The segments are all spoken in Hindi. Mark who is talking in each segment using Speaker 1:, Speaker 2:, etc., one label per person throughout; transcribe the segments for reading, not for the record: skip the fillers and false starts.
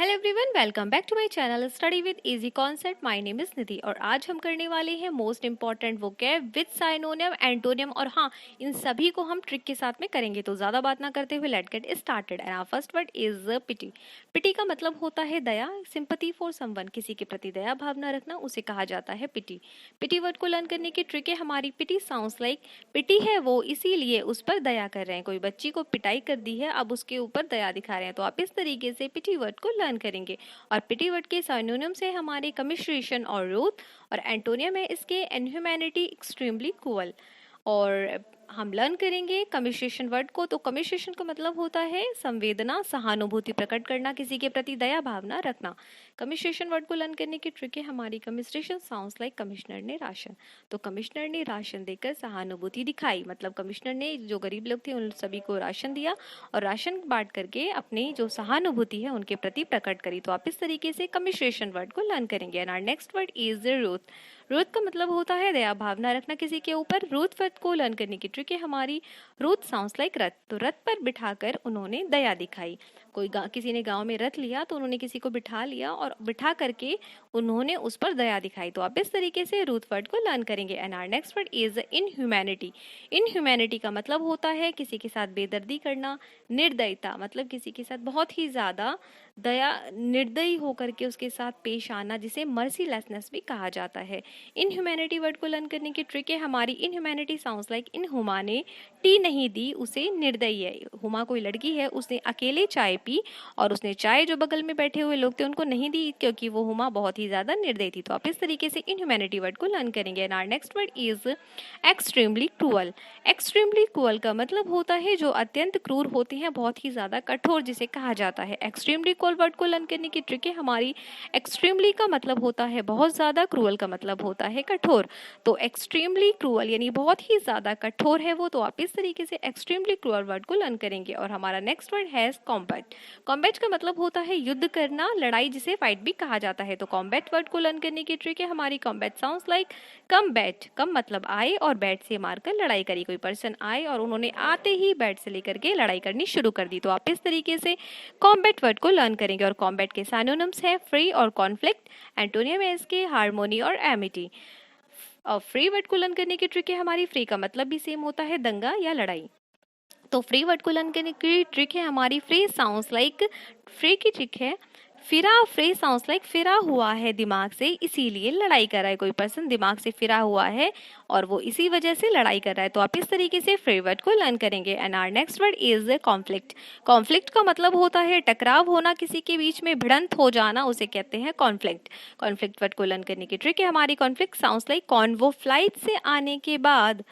Speaker 1: Hello everyone, welcome back to my channel study with easy concept. My name is Nidhi और आज हम करने वाले हैं most important vocab with synonym, antonym और हाँ, इन सभी को हम ट्रिक के साथ में करेंगे। तो ज़्यादा बात ना करते हुए let get started. And our first word is pity. Pity का मतलब होता है दया, सिंपैथी फॉर समवन, किसी के प्रति दया भावना रखना, उसे कहा जाता है पिटी। पिटी वर्ड को लर्न करने की ट्रिक है हमारी। पिटी साउंड्स लाइक, पिटी है वो इसीलिए उस पर दया कर रहे हैं। कोई बच्ची को पिटाई कर दी है, अब उसके ऊपर दया दिखा रहे हैं। तो आप इस तरीके से पिटी वर्ड को लर्न करेंगे। और पिटी वर्ड के सिनोनिम्स है हमारे कमिश्रेशन और रूथ, और एंटोनियम है इसके इनह्यूमैनिटी, एक्सट्रीमली क्रूअल। और हम लर्न करेंगे कमिश्रेशन वर्ड को। तो कमिश्रेशन का मतलब होता है संवेदना, सहानुभूति प्रकट करना, किसी के प्रति दया भावना रखना। कमिश्रेशन वर्ड को लर्न करने की ट्रिक है हमारी। कमिश्रेशन साउंड्स लाइक, कमिश्नर ने राशन। तो कमिश्नर ने राशन देकर सहानुभूति दिखाई, मतलब कमिश्नर ने जो गरीब लोग थे उन सभी को राशन दिया और राशन बांट करके अपनी जो सहानुभूति है उनके प्रति प्रकट करी। तो आप इस तरीके से कमिश्रेशन वर्ड को लर्न करेंगे। And our next word is ruth. Ruth का मतलब होता है दया भावना रखना किसी के ऊपर। रूथ वर्ड को लर्न करने की ट्रिक है हमारी। रूथ साउंड्स लाइक रथ। तो रथ पर बिठाकर उन्होंने दया दिखाई। किसी ने गांव में रथ लिया तो उन्होंने किसी को बिठा लिया और बिठा करके उन्होंने उस पर दया दिखाई। तो आप इस तरीके से रूथ वर्ड को लर्न करेंगे। And our next word is inhumanity. Inhumanity का मतलब होता है किसी के साथ बेदर्दी करना। निर्दयता मतलब किसी के साथ बहुत ही ज्यादा दया, निर्दयी होकर के उसके साथ पेश आना, जिसे मर्सीलेसनेस भी कहा जाता है। इनह्यूमैनिटी वर्ड को लर्न करने की ट्रिक है हमारी। इनह्यूमैनिटी साउंड्स लाइक, इन हुमा ने टी नहीं दी, उसे निर्दयी है। हुमा कोई लड़की है, उसने अकेले चाय पी और उसने चाय जो बगल में बैठे हुए लोग थे उनको नहीं दी, क्योंकि वो हुमा बहुत ही ज्यादा निर्दयी थी। तो आप इस तरीके से इनह्यूमैनिटी वर्ड को लर्न करेंगे। And our next word is extremely cruel. Extremely cruel का मतलब होता है जो अत्यंत क्रूर होते हैं, बहुत ही ज्यादा कठोर, जिसे कहा जाता है। एक्सट्रीमली क्रूअल वर्ड को लर्न करने की ट्रिक है हमारी। एक्सट्रीमली का मतलब होता है बहुत ज्यादा, क्रूअल का मतलब होता है कठोर। तो एक्सट्रीमली क्रूअल यानी बहुत ही ज्यादा कठोर है वो। तो आप इस तरीके से एक्सट्रीमली क्रूअल वर्ड को लर्न करेंगे। और हमारा नेक्स्ट वर्ड है कॉम्बैट। कॉम्बैट का मतलब होता है युद्ध करना, लड़ाई, जिसे फाइट भी कहा जाता है। तो कॉम्बैट वर्ड को लर्न करने की ट्रिक है हमारी। कॉम्बैट साउंड्स लाइक, कम बैट, कम मतलब आए और बैट से मारकर लड़ाई करी। कोई पर्सन आए और उन्होंने आते ही बैट से लेकर के लड़ाई करनी शुरू कर दी। तो आप इस तरीके से कॉम्बैट वर्ड को लर्न करेंगे। और कॉम्बैट के सिनोनिम्स है फ्री और कॉन्फ्लिक्ट। एंटोनियम है इसके हार्मोनी और एमिटी। और फ्री वर्ड को लर्न करने की ट्रिक है हमारी। फ्री का मतलब भी सेम होता है दंगा या लड़ाई। तो फ्री वर्ड को लर्न करने की ट्रिक है हमारी। फ्री साउंड्स लाइक, फ्री की ट्रिक है फिरा। फ्री साउंड्स लाइक, फिरा हुआ है दिमाग से इसीलिए लड़ाई कर रहा है। कोई पर्सन दिमाग से फिरा हुआ है और वो इसी वजह से लड़ाई कर रहा है। तो आप इस तरीके से फ्री वर्ड को लर्न करेंगे। And our next word is conflict. Conflict का मतलब होता है टकराव होना, किसी के बीच में भिड़ंत हो जाना, उसे कहते हैं कॉन्फ्लिक्ट। कॉन्फ्लिक्ट वर्ड को लर्न करने की ट्रिक है हमारी। कॉन्फ्लिक्ट साउंड्स लाइक, कौन वो फ्लाइट से आने के बाद।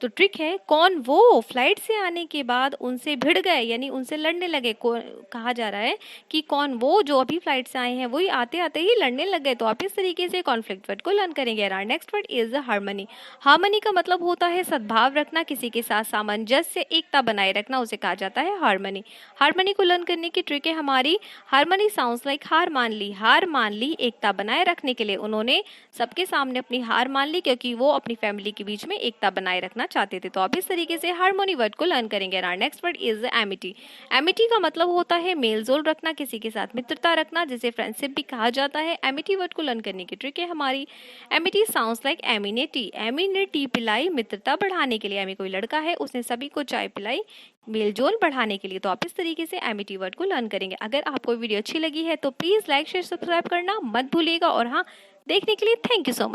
Speaker 1: तो ट्रिक है, कौन वो फ्लाइट से आने के बाद उनसे भिड़ गए, यानी उनसे लड़ने लगे। कहा जा रहा है कि कौन वो जो अभी फ्लाइट से आए हैं वही आते आते ही लड़ने लग गए। तो आप इस तरीके से कॉन्फ्लिक्ट वर्ड को लर्न करेंगे। और next word is harmony. Harmony का मतलब होता है सद्भाव रखना, किसी के साथ सामंजस्य, एकता बनाए रखना, उसे कहा जाता है हार्मनी। हार्मनी को लर्न करने की ट्रिक है हमारी। हार्मनी साउंड्स लाइक, हार मान ली। हार मान ली एकता बनाए रखने के लिए उन्होंने सबके सामने अपनी हार मान ली, क्योंकि वो अपनी फैमिली के बीच में एकता बनाए रखना चाहते थे। तो आप इस तरीके से हार्मोनी वर्ड को लर्न करेंगे। और next word is Amity. Amity का मतलब होता है मेल जोल रखना, किसी के साथ मित्रता रखना, जिसे फ्रेंडशिप भी कहा जाता है। एमिटी वर्ड को लर्न करने की ट्रिक है हमारी। एमिटी साउंड्स लाइक, एमी ने टी। एमी ने टी पिलाई मित्रता बढ़ाने के लिए। एमी कोई लड़का है, उसने सभी को चाय पिलाई मेलजोल बढ़ाने के लिए। तो आप इस तरीके से एमिटी वर्ड को लर्न करेंगे। अगर आपको वीडियो अच्छी लगी है तो प्लीज लाइक शेयर सब्सक्राइब करना मत भूलिएगा। और हाँ, देखने के लिए थैंक यू सो मच।